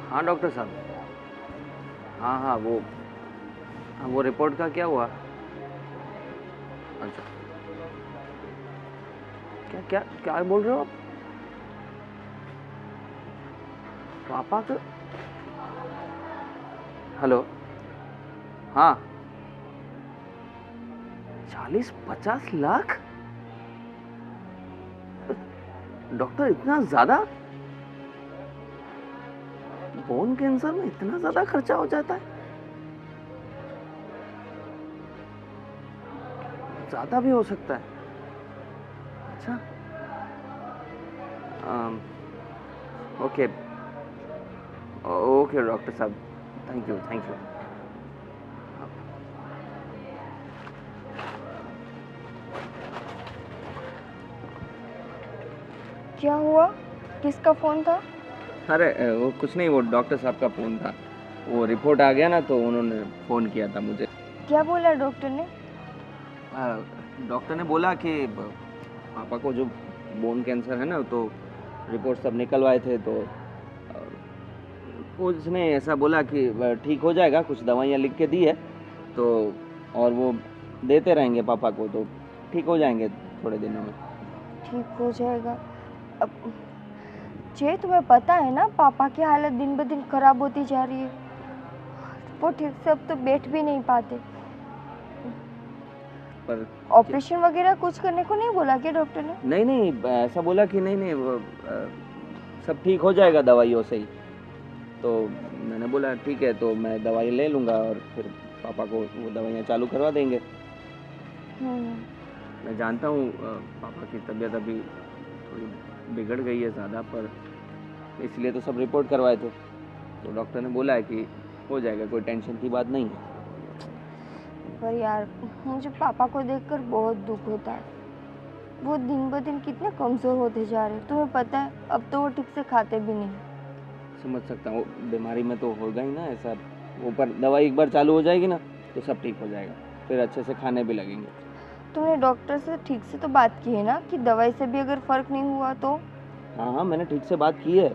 हाँ डॉक्टर साहब। हाँ हाँ वो रिपोर्ट का क्या हुआ? अच्छा, क्या क्या क्या बोल रहे हो आप? पापा का? हेलो। हाँ, 40-50 लाख? डॉक्टर इतना ज्यादा? बोन कैंसर में इतना ज्यादा खर्चा हो जाता है? ज्यादा भी हो सकता है। अच्छा। ओके ओके डॉक्टर साहब, थैंक यू थैंक यू। क्या हुआ? किसका फोन था? अरे वो कुछ नहीं, वो डॉक्टर साहब का फ़ोन था। वो रिपोर्ट आ गया ना तो उन्होंने फ़ोन किया था मुझे। क्या बोला डॉक्टर ने? डॉक्टर ने बोला कि पापा को जो बोन कैंसर है ना, तो रिपोर्ट सब निकलवाए थे, तो उसने ऐसा बोला कि ठीक हो जाएगा, कुछ दवाइयाँ लिख के दी है तो, और वो देते रहेंगे पापा को, तो ठीक हो जाएंगे थोड़े दिनों में। ठीक हो जाएगा। अब जे तुम्हें पता है ना पापा की हालत दिन ब दिन खराब होती जा रही है। वो ठीक से अब तो बैठ भी नहीं पाते। पर ऑपरेशन वगैरह कुछ करने को नहीं बोला क्या डॉक्टर ने? नहीं नहीं, ऐसा बोला कि नहीं नहीं, वो सब ठीक हो जाएगा दवाइयों से ही। तो मैंने बोला ठीक है, तो मैं दवाई ले लूँगा और फिर पापा को वो दवाइयाँ चालू करवा देंगे। मैं जानता हूँ पापा की तबीयत अभी थोड़ी बिगड़ गई है ज़्यादा, पर इसलिए तो सब रिपोर्ट करवाए थे, तो डॉक्टर ने बोला है कि हो जाएगा, कोई टेंशन की बात नहीं है। पर यार मुझे पापा को देखकर बहुत दुख होता है। वो दिन ब दिन कितने कमजोर होते जा रहे हैं, तुम्हें पता है अब तो वो ठीक से खाते भी नहीं। समझ सकता हूँ, बीमारी में तो होगा ही ना ऐसा। ऊपर दवाई एक बार चालू हो जाएगी ना तो सब ठीक हो जाएगा, फिर अच्छे से खाने भी लगेंगे। तुमने डॉक्टर से ठीक से तो बात की है ना कि दवाई से भी अगर फर्क नहीं हुआ तो? हाँ हाँ, मैंने ठीक से बात की है,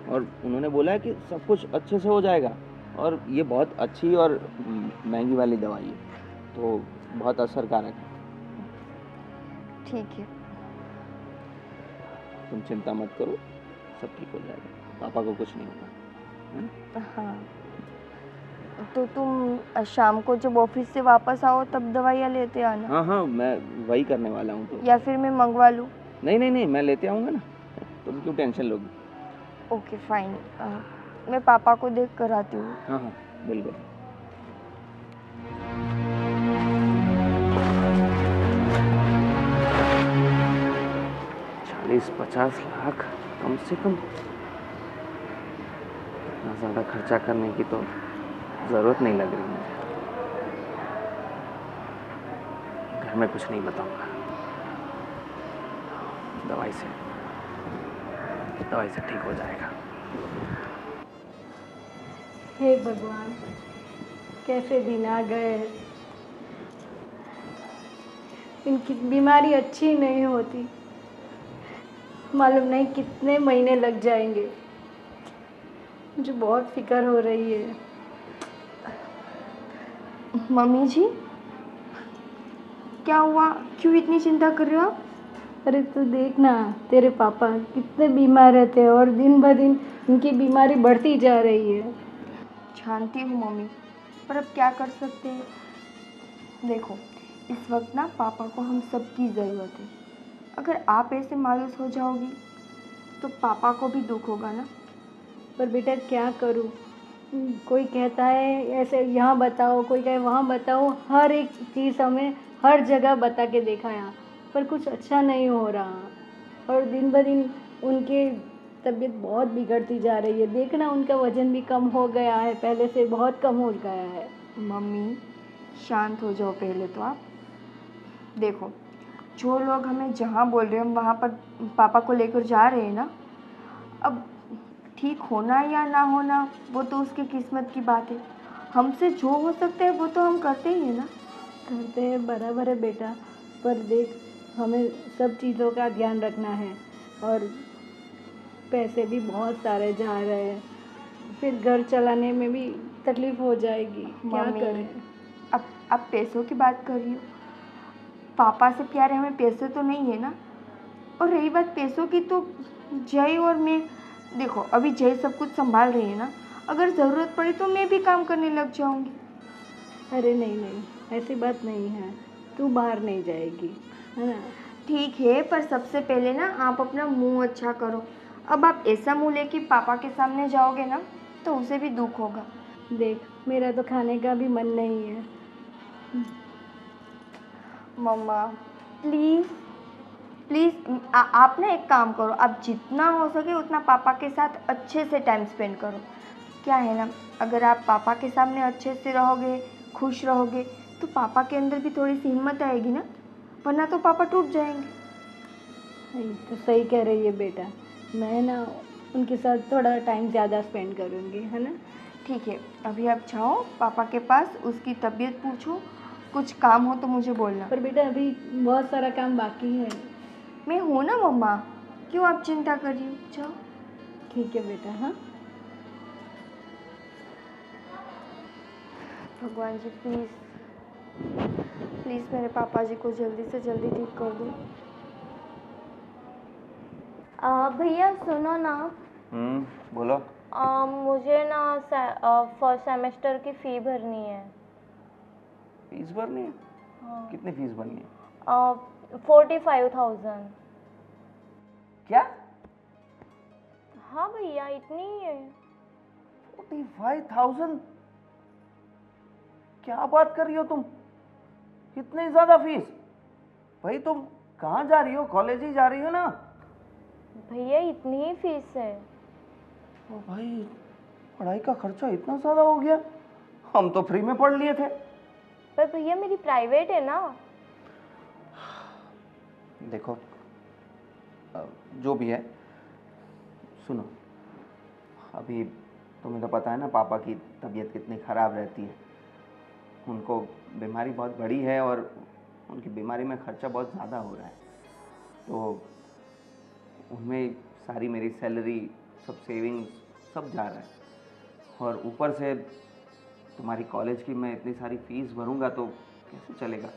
और उन्होंने बोला है कि सब कुछ अच्छे से हो जाएगा, और ये बहुत अच्छी और महंगी वाली दवाई है, तो बहुत असरकारक है। ठीक है। तुम चिंता मत करो, सब ठीक हो जाएगा, पापा को कुछ नहीं होगा, है ना? हाँ, तो तुम शाम को जब ऑफिस से वापस आओ तब दवाइयाँ लेते आना। हाँ हाँ, मैं वही करने वाला हूँ तो। या फिर मैं मंगवा लूँ? नहीं नहीं नहीं, मैं लेते आऊँगा ना, तुम क्यों टेंशन लोगी। Okay fine. मैं पापा को देख कर आती हूँ। हाँ हाँ, बिल्कुल। 40-50 लाख कम से कम। इतना ज़्यादा खर्चा करने की तो ज़रूरत नहीं लग रही मुझे। घर में कुछ नहीं बताऊंगा। दवाई से ठीक हो जाएगा। हे भगवान, कैसे दिन आ गए। इनकी बीमारी अच्छी नहीं होती, मालूम नहीं कितने महीने लग जाएंगे। मुझे बहुत फिक्र हो रही है। मम्मी जी, क्या हुआ? क्यों इतनी चिंता कर रहे हो आप? अरे तू देख ना, तेरे पापा कितने बीमार रहते हैं और दिन ब दिन इनकी बीमारी बढ़ती जा रही है। जानती हूँ मम्मी, पर अब क्या कर सकते हैं। देखो, इस वक्त ना पापा को हम सबकी ज़रूरत है। अगर आप ऐसे मायूस हो जाओगी तो पापा को भी दुख होगा ना। पर बेटा क्या करूँ, कोई कहता है ऐसे यहाँ बताओ, कोई कहे वहाँ बताओ, हर एक चीज़ हमें हर जगह बता के देखा यहाँ, पर कुछ अच्छा नहीं हो रहा। और दिन ब दिन उनकी तबीयत बहुत बिगड़ती जा रही है। देखना उनका वज़न भी कम हो गया है, पहले से बहुत कम हो गया है। मम्मी शांत हो जाओ पहले तो आप। देखो, जो लोग हमें जहाँ बोल रहे हैं हम वहाँ पर पापा को लेकर जा रहे हैं ना। अब ठीक होना या ना होना वो तो उसकी किस्मत की बात है। हमसे जो हो सकता है वो तो हम करते ही हैं ना। करते हैं, बराबर है बेटा, पर देख हमें सब चीज़ों का ध्यान रखना है और पैसे भी बहुत सारे जा रहे हैं। फिर घर चलाने में भी तकलीफ हो जाएगी, क्या मम्मी, करें। अब आप पैसों की बात कर रही हो, पापा से प्यारे हमें पैसे तो नहीं है ना। और रही बात पैसों की, तो जय और मैं, देखो अभी जय सब कुछ संभाल रही है ना, अगर ज़रूरत पड़ी तो मैं भी काम करने लग जाऊंगी। अरे नहीं नहीं, ऐसी बात नहीं है, तू बाहर नहीं जाएगी, है ना। ठीक है, पर सबसे पहले ना आप अपना मुंह अच्छा करो। अब आप ऐसा मुंह लेके पापा के सामने जाओगे ना, तो उसे भी दुख होगा। देख, मेरा तो खाने का भी मन नहीं है। मम्मा प्लीज़ प्लीज़, आप ना एक काम करो, आप जितना हो सके उतना पापा के साथ अच्छे से टाइम स्पेंड करो। क्या है ना, अगर आप पापा के सामने अच्छे से रहोगे, खुश रहोगे, तो पापा के अंदर भी थोड़ी सी हिम्मत आएगी ना, वरना तो पापा टूट जाएंगे। नहीं, तो सही कह रही है बेटा, मैं ना उनके साथ थोड़ा टाइम ज़्यादा स्पेंड करूँगी, है ना। ठीक है, अभी आप जाओ पापा के पास, उसकी तबीयत पूछो, कुछ काम हो तो मुझे बोलना। पर बेटा अभी बहुत सारा काम बाकी है। मैं हूँ ना मम्मा, क्यों आप चिंता कर रही हो, जाओ। ठीक है बेटा, हाँ। भगवान जी प्लीज़ प्लीज़ मेरे पापा जी को जल्दी से जल्दी ठीक कर दो। भैया सुनो ना, बोलो। मुझे ना फर्स्ट सेमेस्टर की फ़ी भरनी है। फीस भरनी है? हाँ। कितनी फीस भरनी है? 45,000। क्या? हाँ भैया, इतनी ही है। 45,000? क्या बात कर रही हो तुम, इतनी ज्यादा फीस? भाई तुम कहाँ जा रही हो, कॉलेज ही जा रही हो ना? भैया इतनी ही फीस है। ओ भाई, पढ़ाई का खर्चा इतना ज्यादा हो गया, हम तो फ्री में पढ़ लिए थे। पर भैया मेरी प्राइवेट है ना। देखो, जो भी है, सुनो, अभी तुम्हें तो पता है ना पापा की तबीयत कितनी ख़राब रहती है, उनको बीमारी बहुत बड़ी है और उनकी बीमारी में खर्चा बहुत ज़्यादा हो रहा है, तो उनमें सारी मेरी सैलरी, सब सेविंग्स सब जा रहा है, और ऊपर से तुम्हारी कॉलेज की मैं इतनी सारी फीस भरूंगा तो कैसे चलेगा।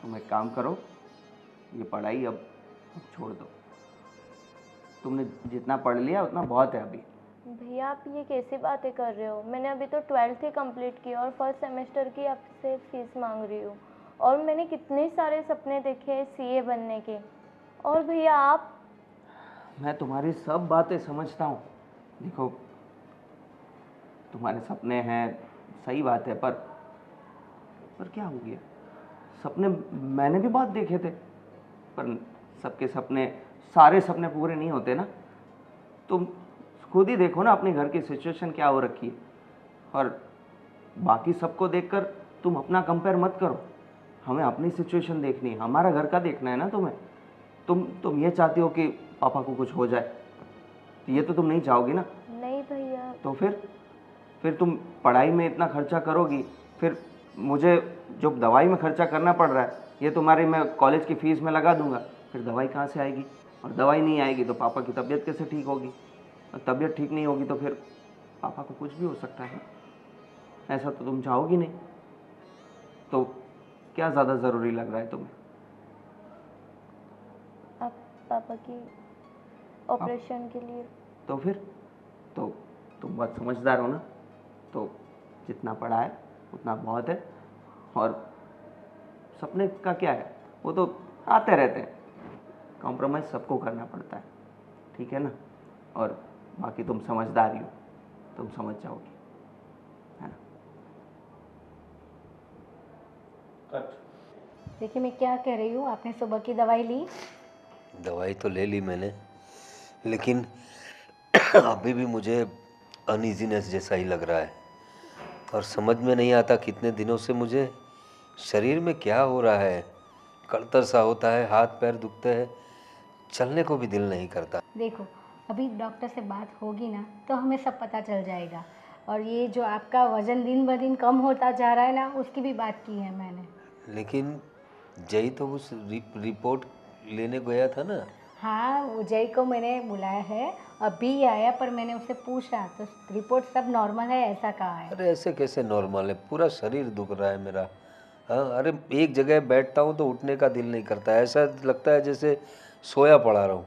तुम एक काम करो, ये पढ़ाई अब छोड़ दो, तुमने जितना पढ़ लिया उतना बहुत है अभी। भैया आप ये कैसी बातें कर रहे हो, मैंने अभी तो 12th ही कंप्लीट की और फर्स्ट सेमेस्टर की आपसे फीस मांग रही हूँ, और मैंने कितने सारे सपने देखे हैं सीए बनने के। और भैया आप, मैं तुम्हारी सब बातें समझता हूँ, देखो तुम्हारे सपने हैं, सही बात है, पर क्या हो गया, सपने मैंने भी बहुत देखे थे, पर सबके सपने, सारे सपने पूरे नहीं होते ना। तुम खुद ही देखो ना अपने घर की सिचुएशन क्या हो रखी है, और बाकी सबको देखकर तुम अपना कंपेयर मत करो, हमें अपनी सिचुएशन देखनी है, हमारा घर का देखना है ना तुम्हें। तुम ये चाहती हो कि पापा को कुछ हो जाए, ये तो तुम नहीं चाहोगी ना। नहीं भैया। तो फिर तुम पढ़ाई में इतना खर्चा करोगी, फिर मुझे जो दवाई में खर्चा करना पड़ रहा है ये तुम्हारी मैं कॉलेज की फ़ीस में लगा दूंगा, फिर दवाई कहाँ से आएगी, और दवाई नहीं आएगी तो पापा की तबीयत कैसे ठीक होगी, और तबीयत ठीक नहीं होगी तो फिर पापा को कुछ भी हो सकता है, ऐसा तो तुम चाहोगी नहीं। तो क्या ज़्यादा ज़रूरी लग रहा है तुम्हें? आप पापा की ऑपरेशन के लिए। तो फिर तो तुम बहुत समझदार हो ना, तो जितना पढ़ा है उतना बहुत है, और सपने का क्या है, वो तो आते रहते हैं, कॉम्प्रोमाइज़ सबको करना पड़ता है, ठीक है ना। और बाकी तुम समझदारी हो, तुम समझ जाओगी, है ना। देखिए मैं क्या कह रही हूँ, आपने सुबह की दवाई ली? दवाई तो ले ली मैंने, लेकिन अभी भी मुझे अनईजीनेस जैसा ही लग रहा है, और समझ में नहीं आता कितने दिनों से मुझे शरीर में क्या हो रहा है, कड़तर सा होता है, हाथ पैर दुखते हैं, चलने को भी दिल नहीं करता। देखो, अभी डॉक्टर से बात होगी ना तो हमें सब पता चल जाएगा, और ये जो आपका वज़न दिन ब दिन कम होता जा रहा है ना, उसकी भी बात की है मैंने। लेकिन जय तो उस रिपोर्ट लेने गया था ना। हाँ, उजय को मैंने बुलाया है, अभी आया, पर मैंने उससे पूछा तो रिपोर्ट सब नॉर्मल है ऐसा कहा है। अरे ऐसे कैसे नॉर्मल है, पूरा शरीर दुख रहा है मेरा। हाँ, अरे एक जगह बैठता हूँ तो उठने का दिल नहीं करता, ऐसा लगता है जैसे सोया पड़ा रहूँ।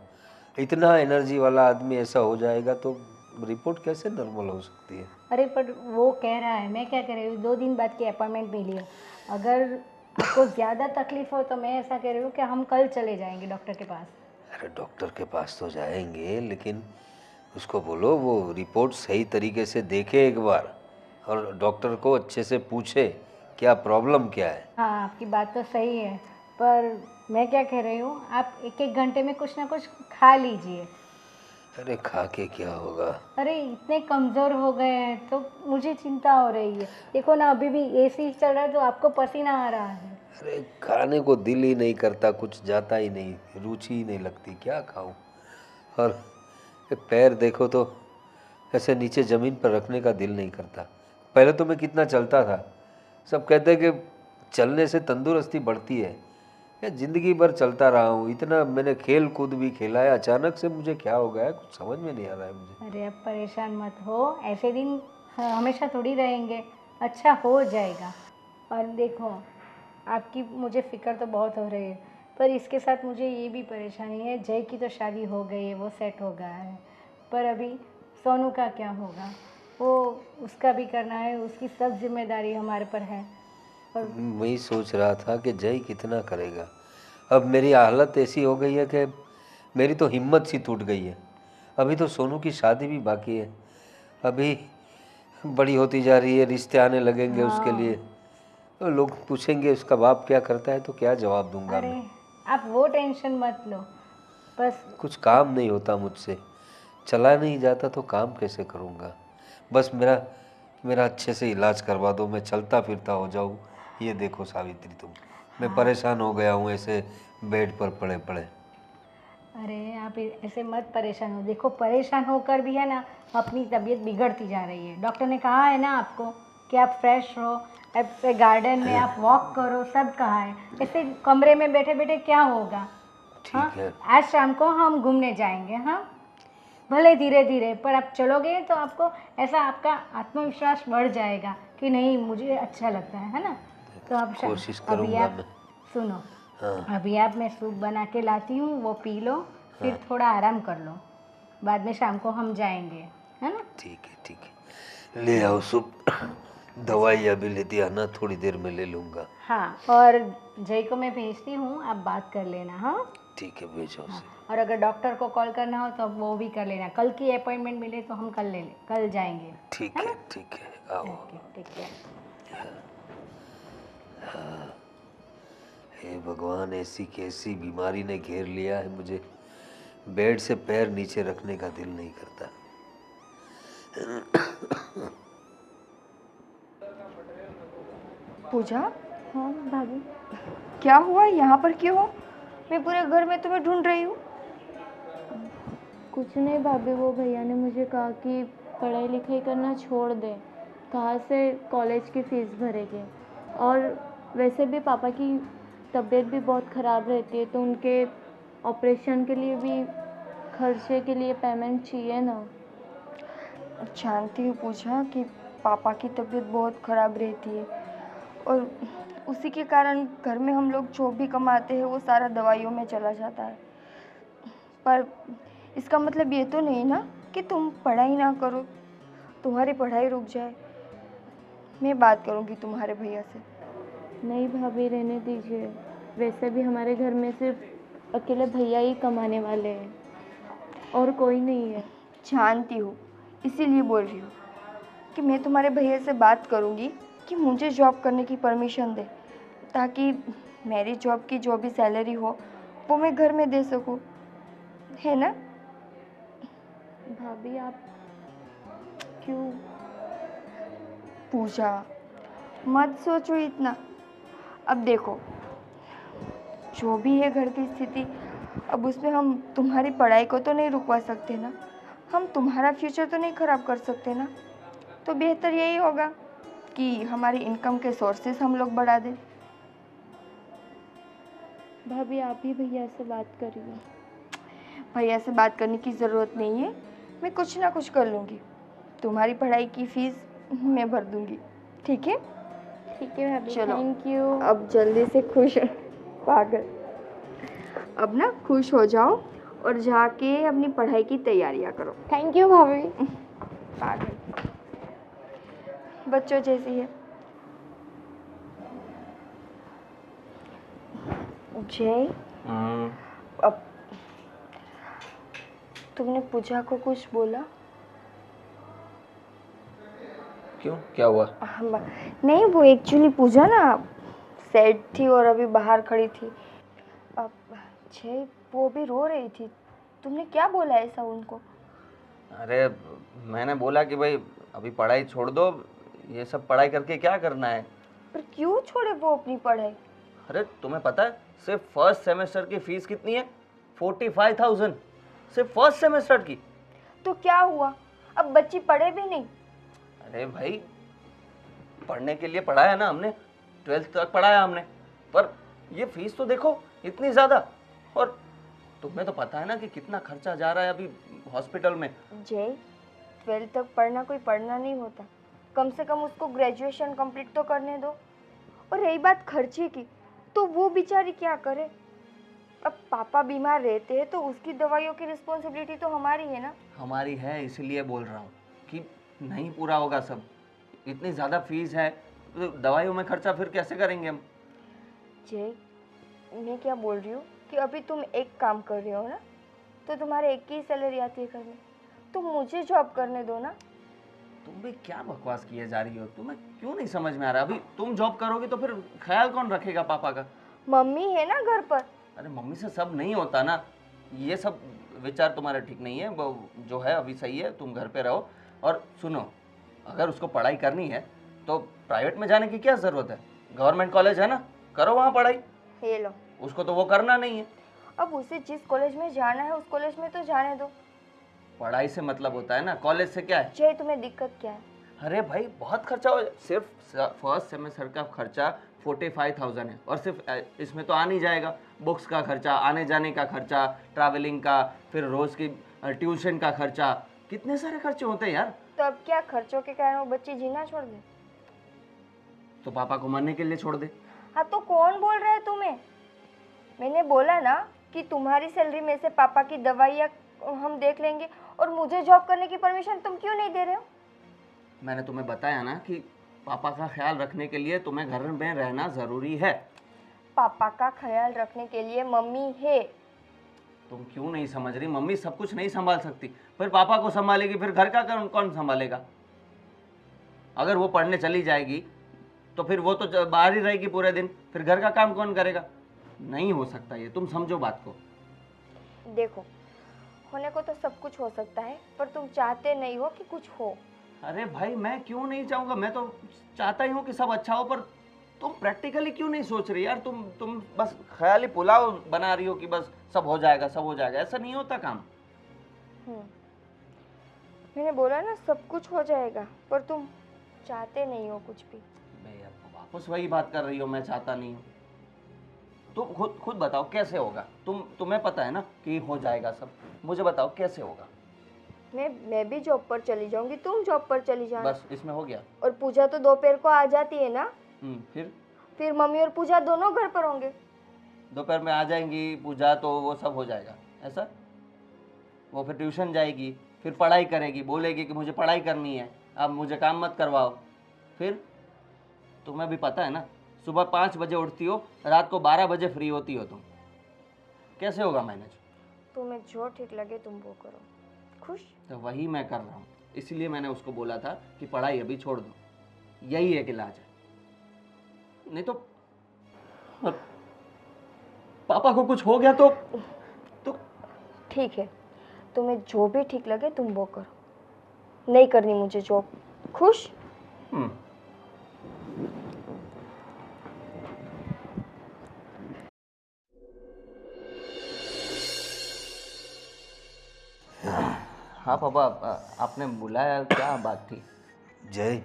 इतना एनर्जी वाला आदमी ऐसा हो जाएगा तो रिपोर्ट कैसे नॉर्मल हो सकती है? अरे पर वो कह रहा है, मैं क्या कह रही हूँ, 2 दिन बाद की अपॉइंटमेंट मिली है। अगर आपको ज़्यादा तकलीफ हो तो मैं ऐसा कह रही हूँ कि हम कल चले जाएंगे डॉक्टर के पास। अरे डॉक्टर के पास तो जाएंगे, लेकिन उसको बोलो वो रिपोर्ट सही तरीके से देखे एक बार, और डॉक्टर को अच्छे से पूछे क्या प्रॉब्लम क्या है। हाँ, आपकी बात तो सही है, पर मैं क्या कह रही हूँ, आप 1-1 घंटे में कुछ ना कुछ खा लीजिए। अरे खा के क्या होगा? अरे इतने कमज़ोर हो गए हैं तो मुझे चिंता हो रही है। देखो ना, अभी भी एसी चल रहा है तो आपको पसीना आ रहा है। अरे खाने को दिल ही नहीं करता, कुछ जाता ही नहीं, रुचि ही नहीं लगती, क्या खाऊं। और ये पैर देखो तो ऐसे नीचे ज़मीन पर रखने का दिल नहीं करता। पहले तो मैं कितना चलता था, सब कहते हैं कि चलने से तंदुरुस्ती बढ़ती है। मैं ज़िंदगी भर चलता रहा हूँ, इतना मैंने खेल कूद भी खेला है, अचानक से मुझे क्या हो गया है कुछ समझ में नहीं आ रहा है मुझे। अरे अब परेशान मत हो, ऐसे दिन हमेशा थोड़ी रहेंगे, अच्छा हो जाएगा। और देखो, आपकी मुझे फ़िक्र तो बहुत हो रही है, पर इसके साथ मुझे ये भी परेशानी है, जय की तो शादी हो गई है, वो सेट हो गया है, पर अभी सोनू का क्या होगा? वो उसका भी करना है, उसकी सब जिम्मेदारी हमारे पर है। और मैं ही सोच रहा था कि जय कितना करेगा। अब मेरी हालत ऐसी हो गई है कि मेरी तो हिम्मत सी टूट गई है। अभी तो सोनू की शादी भी बाकी है, अभी बड़ी होती जा रही है, रिश्ते आने लगेंगे उसके लिए। हाँ, तो लोग पूछेंगे उसका बाप क्या करता है, तो क्या जवाब दूंगा अरे मैं? आप वो टेंशन मत लो, बस। कुछ काम नहीं होता मुझसे, चला नहीं जाता तो काम कैसे करूँगा? बस मेरा मेरा अच्छे से इलाज करवा दो, मैं चलता फिरता हो जाऊँ। ये देखो सावित्री तुम, मैं हाँ, परेशान हो गया हूँ ऐसे बेड पर पड़े पड़े। अरे आप ऐसे मत परेशान हो, देखो परेशान होकर भी है ना, अपनी तबीयत बिगड़ती जा रही है। डॉक्टर ने कहा है ना आपको कि आप फ्रेश हो, ऐसे गार्डन में आप वॉक करो, सब कहा है। ऐसे कमरे में बैठे बैठे क्या होगा? हाँ, ठीक है। आज शाम को हम घूमने जाएंगे। हाँ, भले धीरे धीरे, पर आप चलोगे तो आपको ऐसा आपका आत्मविश्वास बढ़ जाएगा कि नहीं, मुझे अच्छा लगता है ना। तो आप कोशिश अभी करूँगा आप मैं। सुनो, हाँ अभी आप मैं सूप बना के लाती हूँ, वो पी लो, फिर हाँ, थोड़ा आराम कर लो, बाद में शाम को हम जाएंगे, है ना। ठीक है ठीक है, ले आओ सूप। दवाई अभी लेती आना, थोड़ी देर में ले लूँगा। हाँ, और जय को मैं भेजती हूँ, आप बात कर लेना। हाँ, ठीक है, भेजो हाँ, उसे। और अगर डॉक्टर को कॉल करना हो तो वो भी कर लेना, कल की अपॉइंटमेंट मिले तो हम कल जाएंगे, है ना। ठीक है, आओ। ओके, ठीक है। हे भगवान, ऐसी कैसी बीमारी ने घेर लिया है मुझे, बेड से पैर नीचे रखने का दिल नहीं करता। पूजा, हाँ भाभी। क्या हुआ? यहाँ पर क्यों हो? मैं पूरे घर में तुम्हें ढूंढ रही हूँ। कुछ नहीं भाभी, वो भैया ने मुझे कहा कि पढ़ाई लिखाई करना छोड़ दे, कहाँ से कॉलेज की फ़ीस भरेंगे, और वैसे भी पापा की तबीयत भी बहुत ख़राब रहती है, तो उनके ऑपरेशन के लिए भी खर्चे के लिए पेमेंट चाहिए ना। जानती हूँ पूजा कि पापा की तबीयत बहुत ख़राब रहती है, और उसी के कारण घर में हम लोग जो भी कमाते हैं वो सारा दवाइयों में चला जाता है। पर इसका मतलब ये तो नहीं ना कि तुम पढ़ाई ना करो, तुम्हारी पढ़ाई रुक जाए। मैं बात करूँगी तुम्हारे भैया से। नहीं भाभी, रहने दीजिए, वैसे भी हमारे घर में सिर्फ अकेले भैया ही कमाने वाले हैं और कोई नहीं है। जानती हूँ, इसीलिए बोल रही हूँ कि मैं तुम्हारे भैया से बात करूँगी कि मुझे जॉब करने की परमिशन दे, ताकि मेरी जॉब की जो भी सैलरी हो वो मैं घर में दे सकूँ, है ना। भाभी आप क्यों? पूजा, मत सोचो इतना। अब देखो, जो भी है घर की स्थिति, अब उसमें हम तुम्हारी पढ़ाई को तो नहीं रुकवा सकते ना, हम तुम्हारा फ्यूचर तो नहीं ख़राब कर सकते ना। तो बेहतर यही होगा कि हमारी इनकम के सोर्सेस हम लोग बढ़ा दें। भाभी आप ही भैया से बात करिए। भैया से बात करने की ज़रूरत नहीं है, मैं कुछ ना कुछ कर लूँगी। तुम्हारी पढ़ाई की फ़ीस मैं भर दूँगी, ठीक है? ठीक है भाभी, चलो। Thank you. अब जल्दी से खुश पागल। अब ना खुश हो जाओ और जाके अपनी पढ़ाई की तैयारियां करो। थैंक यू भाभी। पागल बच्चों जैसी है। जय, अब तुमने पूजा को कुछ बोला? क्यों, क्या हुआ? नहीं, वो एक्चुअली पूजा ना सैड थी और अभी बाहर खड़ी थी। अब जय, वो भी रो रही थी। तुमने क्या बोला ऐसा उनको? अरे मैंने बोला कि भाई अभी पढ़ाई छोड़ दो, ये सब पढ़ाई करके क्या करना है। पर क्यों छोड़े वो अपनी पढ़ाई? अरे तुम्हें पता है सिर्फ फर्स्ट सेमेस्टर की फीस कितनी है? 45,000 सिर्फ फर्स्ट सेमेस्टर की। तो क्या हुआ, अब बच्ची पढ़े भी नहीं? अरे भाई पढ़ने के लिए पढ़ाया ना हमने, 12th तक पढ़ाया हमने, पर ये फीस तो देखो इतनी ज़्यादा। और तुम्हें तो पता है ना कि कितना खर्चा जा रहा है अभी हॉस्पिटल में। जय, 12th तक पढ़ना कोई पढ़ना नहीं होता, कम से कम उसको ग्रेजुएशन कंप्लीट तो करने दो। और रही बात खर्चे की, तो वो बेचारी क्या करे? अब पापा बीमार रहते हैं तो उसकी दवाइयों की रिस्पॉन्सिबिलिटी तो हमारी है ना। हमारी है, इसीलिए बोल रहा हूँ कि नहीं पूरा होगा सब। इतनी ज़्यादा फीस है तो दवाइयों में खर्चा फिर कैसे करेंगे हम? जय, मैं क्या बोल रही हूँ कि अभी तुम एक काम कर रहे हो ना, तो तुम्हारे एक की सैलरी आती है करने, तो मुझे जॉब करने दो ना। तुम भी क्या बकवास किए जा रही हो? तुम्हें क्यों नहीं समझ में आ रहा? अभी तुम जॉब करोगे तो फिर ख्याल कौन रखेगा पापा का? मम्मी है ना घर पर। अरे मम्मी से सब नहीं होता ना, ये सब विचार तुम्हारे ठीक नहीं है। वो जो है अभी सही है, तुम घर पे रहो। और सुनो, अगर उसको पढ़ाई करनी है तो प्राइवेट में जाने की क्या ज़रूरत है? गवर्नमेंट कॉलेज है ना, करो वहाँ पढ़ाई। ये लो। उसको तो वो करना नहीं है। अब उसे जिस कॉलेज में जाना है उस कॉलेज में तो जाने दो। पढ़ाई से मतलब होता है ना, कॉलेज से क्या है? जय, तुम्हें दिक्कत क्या है? अरे भाई बहुत खर्चा हो, सिर्फ फर्स्ट सेमेस्टर का खर्चा 45,000 है। और सिर्फ इसमें तो आ नहीं जाएगा बुक्स का खर्चा, आने जाने का खर्चा, ट्रैवलिंग का, फिर रोज़ की ट्यूशन का खर्चा। कितने सारे खर्चे होते हैं यार। तो अब क्या, खर्चों के कारण वो बच्ची जीना छोड़ दे? तो पापा को मरने के लिए छोड़ दे। हाँ, तो कौन बोल रहा है तुम्हें? मैंने बोला ना कि तुम्हारी सैलरी में से पापा की दवाइयाँ हम देख लेंगे, और मुझे जॉब करने की परमिशन तुम क्यों नहीं दे रहे हो? मैंने तुम्हें बताया ना कि पापा का ख्याल रखने के लिए तुम्हें घर में रहना ज़रूरी है। पापा का ख्याल रखने के लिए मम्मी है। तुम क्यों नहीं समझ रही? मम्मी सब कुछ नहीं संभाल सकती, फिर पापा को संभालेगी, फिर घर का कौन संभालेगा? अगर वो पढ़ने चली जाएगी तो फिर वो तो बाहर ही रहेगी पूरे दिन, फिर घर का काम कौन करेगा? नहीं हो सकता ये, तुम समझो बात को। देखो, होने को तो सब कुछ हो सकता है, पर तुम चाहते नहीं हो कि कुछ हो। अरे भाई मैं क्यों नहीं चाहूँगा, मैं तो चाहता ही हूँ कि सब अच्छा हो, पर तुम प्रैक्टिकली क्यों नहीं सोच रही यार? तुम बस ख्याली पुलाव बना रही हो कि बस सब हो जाएगा, सब हो जाएगा। ऐसा नहीं होता काम। मैंने बोला ना सब कुछ हो जाएगा, पर तुम चाहते नहीं हो कुछ भी। मैं यार वापस वही बात कर रही हो, मैं चाहता नहीं हूँ। तुम खुद बताओ कैसे होगा? तुम्हें पता है ना कि हो जाएगा सब, मुझे बताओ कैसे होगा? मैं भी जॉब पर चली जाऊंगी, तुम जॉब पर चली जाना। बस इसमें हो गया। और पूजा तो दोपहर को आ जाती है ना। फिर मम्मी और पूजा दोनों घर पर होंगे। दोपहर में आ जाएंगी पूजा, तो वो सब हो जाएगा ऐसा? वो फिर ट्यूशन जाएगी, फिर पढ़ाई करेगी, बोलेगी कि मुझे पढ़ाई करनी है, अब मुझे काम मत करवाओ। फिर तुम्हें भी पता है ना, सुबह 5 बजे उठती हो, रात को 12 बजे फ्री होती हो तुम। कैसे होगा मैनेज? तुम्हें जो ठीक लगे तुम वो करो। खुश? तो वही मैं कर रहा हूँ, इसलिए मैंने उसको बोला था कि पढ़ाई अभी छोड़ दो, यही एक इलाज है। नहीं तो पापा को कुछ हो गया तो ठीक है, तुम्हें जो भी ठीक लगे तुम वो करो। नहीं करनी मुझे जॉब। खुश? हाँ पापा, आपने बुलाया, क्या बात थी? जय,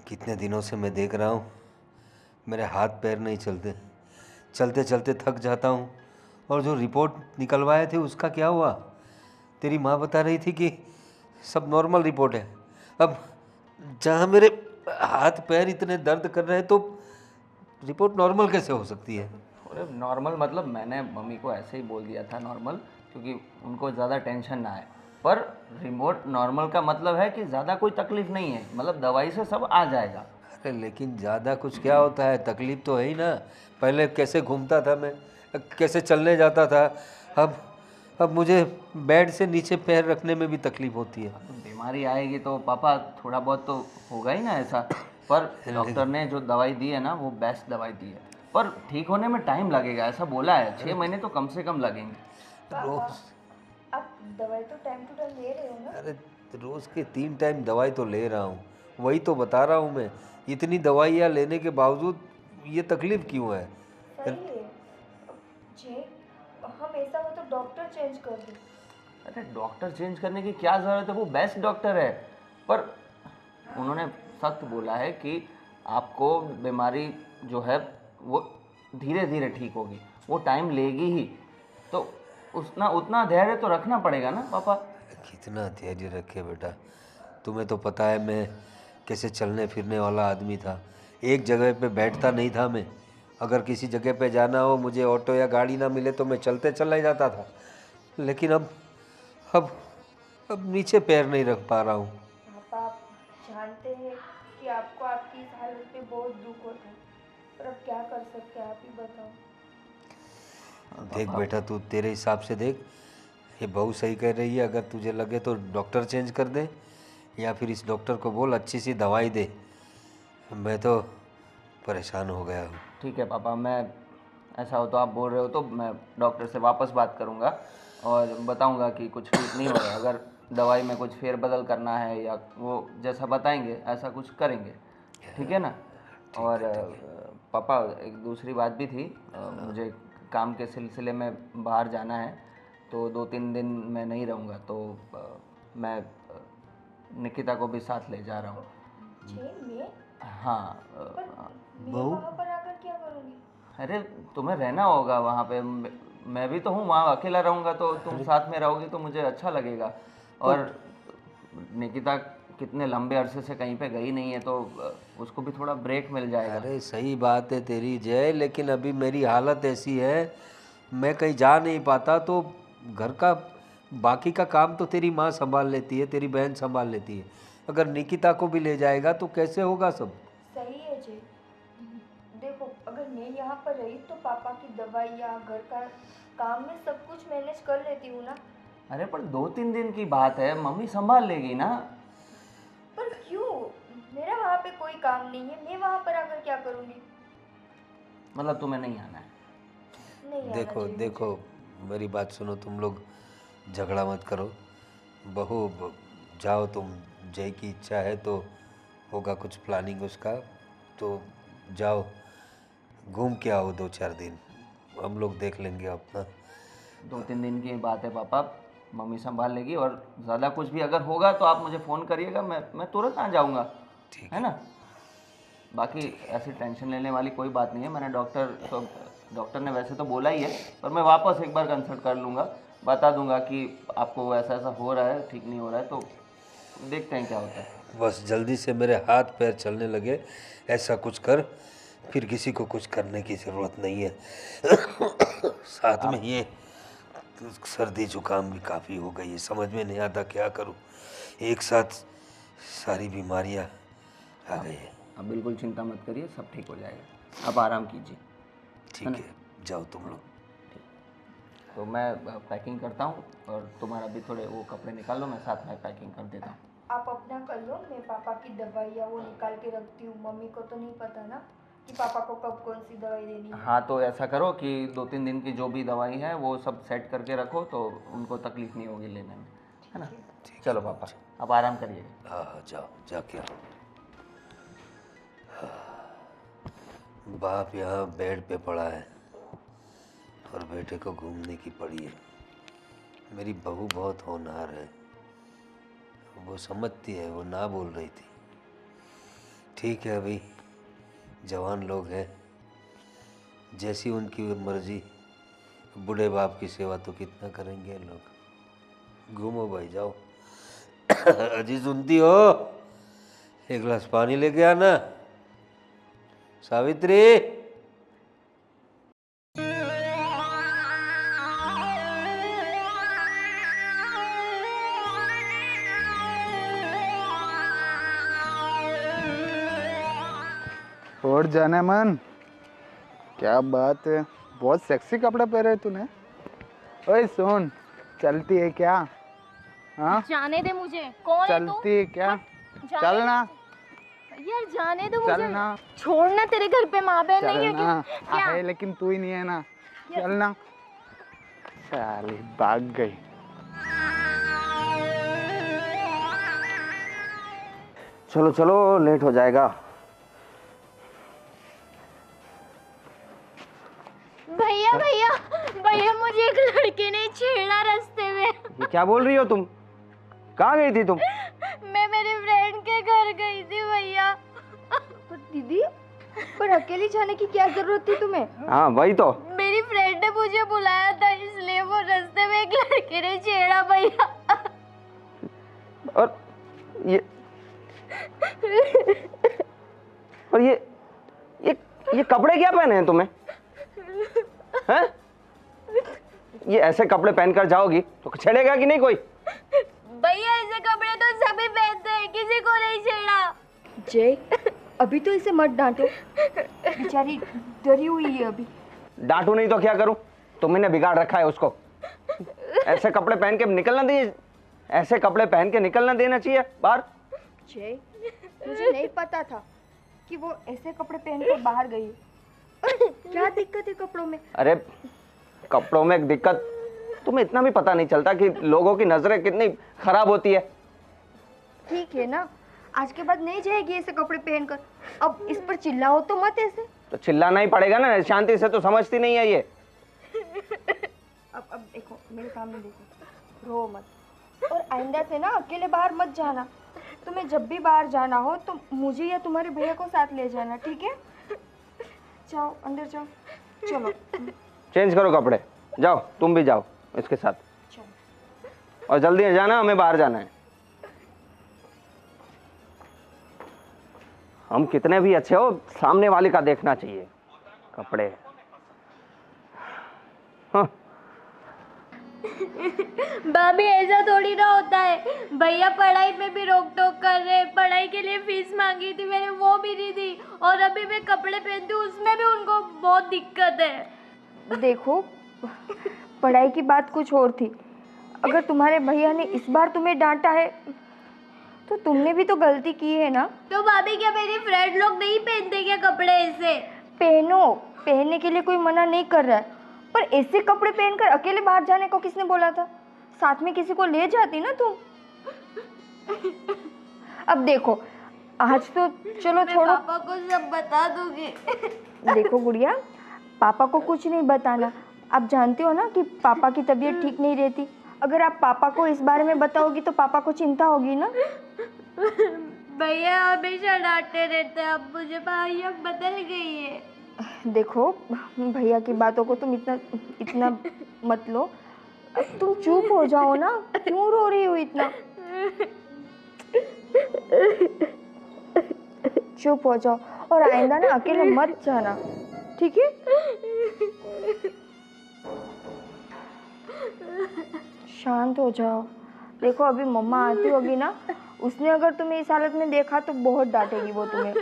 कितने दिनों से मैं देख रहा हूँ मेरे हाथ पैर नहीं चलते, चलते चलते थक जाता हूँ और जो रिपोर्ट निकलवाए थे उसका क्या हुआ? तेरी माँ बता रही थी कि सब नॉर्मल रिपोर्ट है। अब जहाँ मेरे हाथ पैर इतने दर्द कर रहे हैं तो रिपोर्ट नॉर्मल कैसे हो सकती है? अरे नॉर्मल मतलब मैंने मम्मी को ऐसे ही बोल दिया था नॉर्मल, क्योंकि उनको ज़्यादा टेंशन ना आए। पर रिपोर्ट नॉर्मल का मतलब है कि ज़्यादा कोई तकलीफ नहीं है, मतलब दवाई से सब आ जाएगा। अरे लेकिन ज़्यादा कुछ क्या होता है, तकलीफ तो है ही ना। पहले कैसे घूमता था मैं, कैसे चलने जाता था, अब मुझे बेड से नीचे पैर रखने में भी तकलीफ होती है। तो बीमारी आएगी तो पापा थोड़ा बहुत तो होगा ही ना ऐसा। पर डॉक्टर ने जो दवाई दी है ना वो बेस्ट दवाई दी है, पर ठीक होने में टाइम लगेगा ऐसा बोला है। 6 महीने तो कम से कम लगेंगे। रोज आप दवाई तो टाइम टू टाइम ले रहे हो ना? अरे रोज़ के 3 टाइम दवाई तो ले रहा हूँ, वही तो बता रहा हूँ मैं। इतनी दवाइयाँ लेने के बावजूद ये तकलीफ क्यों है? सही है जे, हम ऐसा हो तो डॉक्टर चेंज कर दो। अरे डॉक्टर चेंज करने की क्या ज़रूरत है, वो बेस्ट डॉक्टर है। पर उन्होंने सख्त बोला है कि आपको बीमारी जो है वो धीरे धीरे ठीक होगी, वो टाइम लेगी ही। तो उतना उतना धैर्य तो रखना पड़ेगा ना पापा। कितना धैर्य रखे बेटा, तुम्हें तो पता है मैं कैसे चलने फिरने वाला आदमी था। एक जगह पे बैठता नहीं था मैं। अगर किसी जगह पे जाना हो, मुझे ऑटो या गाड़ी ना मिले तो मैं चलते चला ही जाता था। लेकिन अब अब नीचे पैर नहीं रख पा रहा हूँ। पापा आप जानते हैं कि आपको आपकी इस हालत पे बहुत दुख होता है, पर अब क्या कर सकते हैं, आप ही बताओ। देख बेटा, तू तेरे हिसाब से देख, ये बहू सही कह रही है। अगर तुझे लगे तो डॉक्टर चेंज कर दे, या फिर इस डॉक्टर को बोल अच्छी सी दवाई दे। मैं तो परेशान हो गया हूँ। ठीक है पापा, मैं ऐसा हो तो आप बोल रहे हो तो मैं डॉक्टर से वापस बात करूँगा और बताऊँगा कि कुछ ठीक नहीं हो रहा है। अगर दवाई में कुछ फेरबदल करना है या वो जैसा बताएंगे ऐसा कुछ करेंगे, ठीक है ना? और पापा एक दूसरी बात भी थी, मुझे काम के सिलसिले में बाहर जाना है, तो 2-3 दिन मैं नहीं रहूँगा, तो मैं निकिता को भी साथ ले जा रहा हूँ। में हाँ मैं वहाँ पर आकर क्या करूँगी? अरे तुम्हें रहना होगा वहाँ पे, मैं भी तो हूँ वहाँ, अकेला रहूँगा तो तुम साथ में रहोगी तो मुझे अच्छा लगेगा। और निकिता कितने लंबे अरसे से कहीं पे गई नहीं है, तो उसको भी थोड़ा ब्रेक मिल जाएगा। अरे सही बात है तेरी जय, लेकिन अभी मेरी हालत ऐसी है, मैं कहीं जा नहीं पाता। तो घर का बाकी का काम तो तेरी माँ संभाल लेती है, तेरी बहन संभाल लेती है। अगर निकिता को भी ले जाएगा तो कैसे होगा सब? सही है जी। देखो अगर मैं यहाँ पर रही तो पापा की दवाई या घर का काम में सब कुछ मैनेज कर लेती हूँ ना। अरे पर 2-3 दिन की बात है, मम्मी संभाल लेगी ना। पर क्यों? मेरा वहाँ पे कोई काम नहीं है, मैं वहाँ पर आकर क्या करूँगी? मतलब तुम्हें नहीं आना है? नहीं आना देखो चाहिए देखो, मेरी बात सुनो, तुम लोग झगड़ा मत करो। बहू जाओ तुम, जय की इच्छा है तो होगा कुछ प्लानिंग उसका, तो जाओ घूम के आओ 2-4 दिन, हम लोग देख लेंगे अपना। 2-3 दिन की बात है पापा, मम्मी संभाल लेगी। और ज़्यादा कुछ भी अगर होगा तो आप मुझे फ़ोन करिएगा, मैं तुरंत आ जाऊँगा, ठीक है ना? बाकी ऐसी टेंशन लेने वाली कोई बात नहीं है। मैंने डॉक्टर ने वैसे तो बोला ही है, पर मैं वापस एक बार कंसल्ट कर लूँगा, बता दूँगा कि आपको ऐसा ऐसा हो रहा है, ठीक नहीं हो रहा है, तो देखते हैं क्या होता है। बस जल्दी से मेरे हाथ पैर चलने लगे, ऐसा कुछ कर, फिर किसी को कुछ करने की ज़रूरत नहीं है। साथ में ये सर्दी जुकाम भी काफ़ी हो गई है, समझ में नहीं आता क्या करूं। एक साथ सारी बीमारियां आ गई है। आप बिल्कुल चिंता मत करिए, सब ठीक हो जाएगा, आप आराम कीजिए। ठीक है, जाओ तुम लोग। तो मैं पैकिंग करता हूँ और तुम्हारा भी थोड़े वो कपड़े निकाल लो, मैं साथ में पैकिंग कर देता हूँ। आप अपना कर लो, मैं पापा की दवाई या वो निकाल के रखती हूँ। मम्मी को तो नहीं पता ना कि पापा को कब कौन सी दवाई देनी है। हाँ तो ऐसा करो कि 2-3 दिन की जो भी दवाई है वो सब सेट करके रखो, तो उनको तकलीफ नहीं होगी लेने में, है ना? चलो पापा, आप आराम करिएगा। हाँ जाओ, जाके आओ। बाप यहाँ बेड पे पड़ा है और बेटे को घूमने की पड़ी है। मेरी बहू बहुत होनहार है, वो समझती है, वो ना बोल रही थी। ठीक है, अभी जवान लोग हैं, जैसी उनकी मर्जी बूढ़े बाप की सेवा तो कितना करेंगे लोग। घूमो भाई, जाओ। अजी सुनती हो? एक गिलास पानी लेके आना। सावित्री। और जाने मन, क्या बात है, बहुत सेक्सी कपड़े पहने तूने। ओए सुन, चलती है क्या? हाँ जाने दे मुझे, कौन है तू? चलती है क्या? जाने चलना यार, जाने दे मुझे। चलना छोड़ना, तेरे घर पे माँ बहन नहीं है चलना। क्या? है लेकिन तू ही नहीं है ना। चलना। साली भाग गई। चलो चलो, लेट हो जाएगा। भैया भैया भैया, मुझे एक लड़के ने छेड़ा रास्ते में। ये क्या बोल रही हो तुम? कहाँ गई थी तुम? मैं मेरे फ्रेंड के घर गई थी भैया। पर दीदी, पर अकेली जाने की क्या जरूरत थी तुम्हें? हाँ वही तो। मेरी फ्रेंड ने मुझे बुलाया था, इसलिए वो रास्ते में एक लड़के ने छेड़ा भैया। और ये और ये कपड़े क्या पहने हैं तुम्हें? हैं? ये ऐसे कपड़े पहनकर जाओगी तो छेड़ेगा कि नहीं कोई? भैया ऐसे कपड़े तो सभी पहनते हैं, किसी को नहीं छेड़ा। जय, अभी तो इसे मत डांटो, बेचारी डरी हुई है अभी। डांटू नहीं तो क्या करूं? तुमने बिगाड़ रखा है उसको। ऐसे कपड़े पहन के निकलना चाहिए, ऐसे कपड़े पहन के निकलना देना चाहिए बाहर। जय, मुझे नहीं पता था कि वो ऐसे कपड़े पहनकर बाहर गई है। अरे, क्या दिक्कत है कपड़ों में? अरे कपड़ों में एक दिक्कत, तुम्हें इतना भी पता नहीं चलता कि लोगों की नजरें कितनी खराब होती है। ठीक है ना, आज के बाद नहीं जाएगी ऐसे कपड़े पहनकर। अब इस पर चिल्लाओ तो मत ऐसे। तो चिल्लाना ही पड़ेगा ना, शांति से तो समझती नहीं है ये। अब देखो, मेरे सामने देखो, रो मत। और आइंदा से ना अकेले बाहर मत जाना। तुम्हें जब भी बाहर जाना हो तो मुझे या तुम्हारे भैया को साथ ले जाना, ठीक है? जाओ अंदर जाओ, चलो। चेंज करो कपड़े, जाओ तुम भी जाओ इसके साथ। चलो। और जल्दी जाना, हमें बाहर जाना है। हम कितने भी अच्छे हो, सामने वाले का देखना चाहिए कपड़े। हाँ। भाभी ऐसा थोड़ी ना होता है, भैया पढ़ाई में भी रोक टोक कर रहे, पढ़ाई के लिए फीस मांगी थी मैंने, वो भी नहीं दी, और अभी मैं कपड़े पहनती हूँ उसमें भी उनको बहुत दिक्कत है। देखो, पढ़ाई की बात कुछ और थी। अगर तुम्हारे भैया ने इस बार तुम्हें डांटा है तो तुमने भी तो गलती की है ना। तो भाभी क्या मेरे फ्रेंड लोग नहीं पहनते क्या कपड़े ऐसे? पहनो, पहनने के लिए कोई मना नहीं कर रहा है, पर ऐसे कपड़े पहनकर अकेले बाहर जाने को किसने बोला था? साथ में किसी को ले जाती ना तुम। अब देखो, आज तो चलो छोड़ो। पापा को सब बता दूंगी। देखो गुड़िया, पापा को कुछ नहीं बताना। आप जानते हो ना कि पापा की तबीयत ठीक नहीं रहती। अगर आप पापा को इस बारे में बताओगी तो पापा को चिंता होगी ना। भैया हमेशा डांटते रहते हैं, अब मुझे भैया बदल गई है। देखो, भैया की बातों को तुम इतना मत लो। अब तुम चुप हो जाओ ना, क्यों रो रही हो इतना? चुप हो जाओ और आइंदा ना अकेले मत जाना, ठीक है? शांत हो जाओ। देखो, अभी मम्मा आती होगी ना, उसने अगर तुम्हें इस हालत में देखा तो बहुत डांटेगी वो तुम्हें।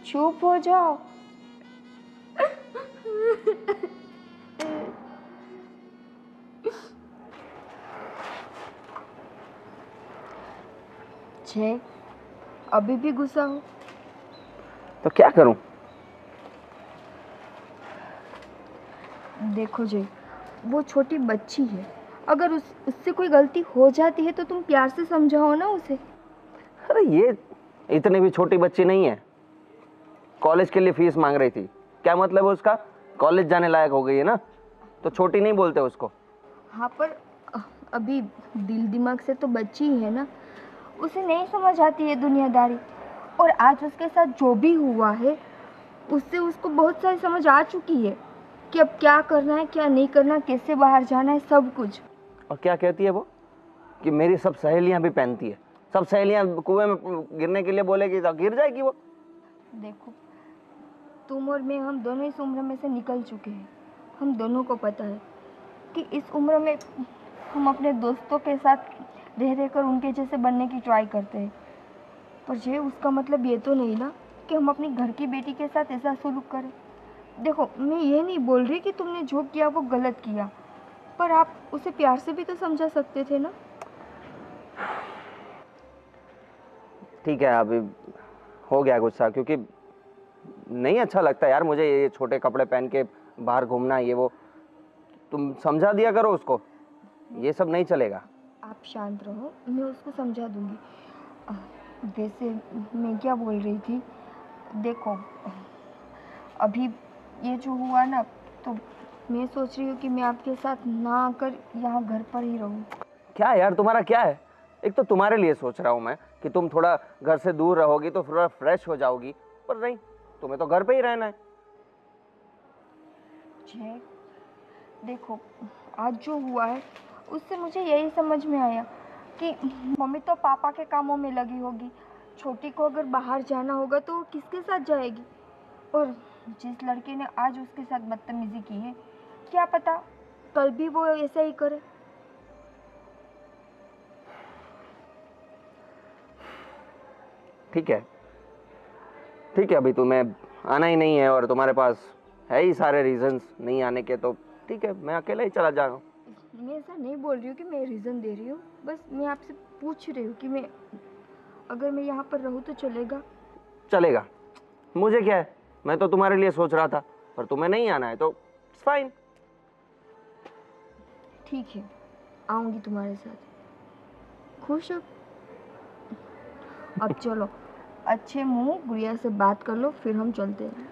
चुप हो जाओ। जय, अभी भी गुस्सा हो? तो क्या करूं? देखो जय, वो छोटी बच्ची है। अगर उससे कोई गलती हो जाती है तो तुम प्यार से समझाओ ना उसे। अरे ये इतनी भी छोटी बच्ची नहीं है। कॉलेज के लिए फीस मांग रही थी, क्या मतलब है उसका? कॉलेज जाने लायक हो गई है ना, तो छोटी नहीं बोलते उसको। हाँ, पर अभी दिल दिमाग से तो बच्ची ही है ना, उसे नहीं समझ आती है दुनियादारी। और आज उसके साथ जो भी हुआ है उससे उसको बहुत सारी समझ आ चुकी है कि अब क्या करना है, क्या नहीं करना, कैसे बाहर जाना है, सब कुछ। और क्या कहती है वो कि मेरी सब सहेलियां भी पहनती है, सब सहेलियां कुएं में गिरने के लिए बोलेगी तो गिर जाएगी वो। देखो, तुम और मैं, हम दोनों इस उम्र में से निकल चुके हैं। हम दोनों को पता है कि इस उम्र में हम अपने दोस्तों के साथ रह रहकर उनके जैसे बनने की ट्राई करते हैं, पर ये उसका मतलब ये तो नहीं ना कि हम अपनी घर की बेटी के साथ ऐसा सलूक करें। देखो, मैं ये नहीं बोल रही कि तुमने जो किया वो गलत किया, पर आप उसे प्यार से भी तो समझा सकते थे ना। ठीक है, अभी हो गया गुस्सा, क्योंकि नहीं अच्छा लगता यार मुझे ये छोटे कपड़े पहन के बाहर घूमना, ये वो। तुम समझा दिया करो उसको, ये सब नहीं चलेगा। आप शांत रहो, मैं उसको समझा दूंगी। वैसे मैं क्या बोल रही थी, देखो अभी ये जो हुआ ना, तो मैं सोच रही हूँ कि मैं आपके साथ ना आकर यहाँ घर पर ही रहूँ। क्या यार तुम्हारा क्या है? एक तो तुम्हारे लिए सोच रहा हूँ मैं कि तुम थोड़ा घर से दूर रहोगी तो थोड़ा फ्रेश हो जाओगी, पर नहीं, तुम्हें तो घर पे ही रहना है। जय, देखो आज जो हुआ है उससे मुझे यही समझ में आया कि मम्मी तो पापा के कामों में लगी होगी, छोटी को अगर बाहर जाना होगा तो वो किसके साथ जाएगी? और जिस लड़के ने आज उसके साथ बदतमीजी की है, क्या पता कल भी वो ऐसा ही करे। ठीक है, ठीक है, अभी तुम्हें आना ही नहीं है और तुम्हारे पास है ही सारे रीजंस नहीं आने के, तो ठीक है, मैं अकेला ही चला जाऊँ। मैं ऐसा नहीं बोल रही हूँ कि मैं रीज़न दे रही हूँ, बस मैं आपसे पूछ रही हूँ कि मैं अगर मैं यहाँ पर रहूँ तो चलेगा? चलेगा, मुझे क्या है, मैं तो तुम्हारे लिए सोच रहा था, पर तुम्हें नहीं आना है तो इट्स फाइन। ठीक है, आऊँगी तुम्हारे साथ। खुश हो? अब चलो, अच्छे मुंह गुड़िया से बात कर लो, फिर हम चलते हैं।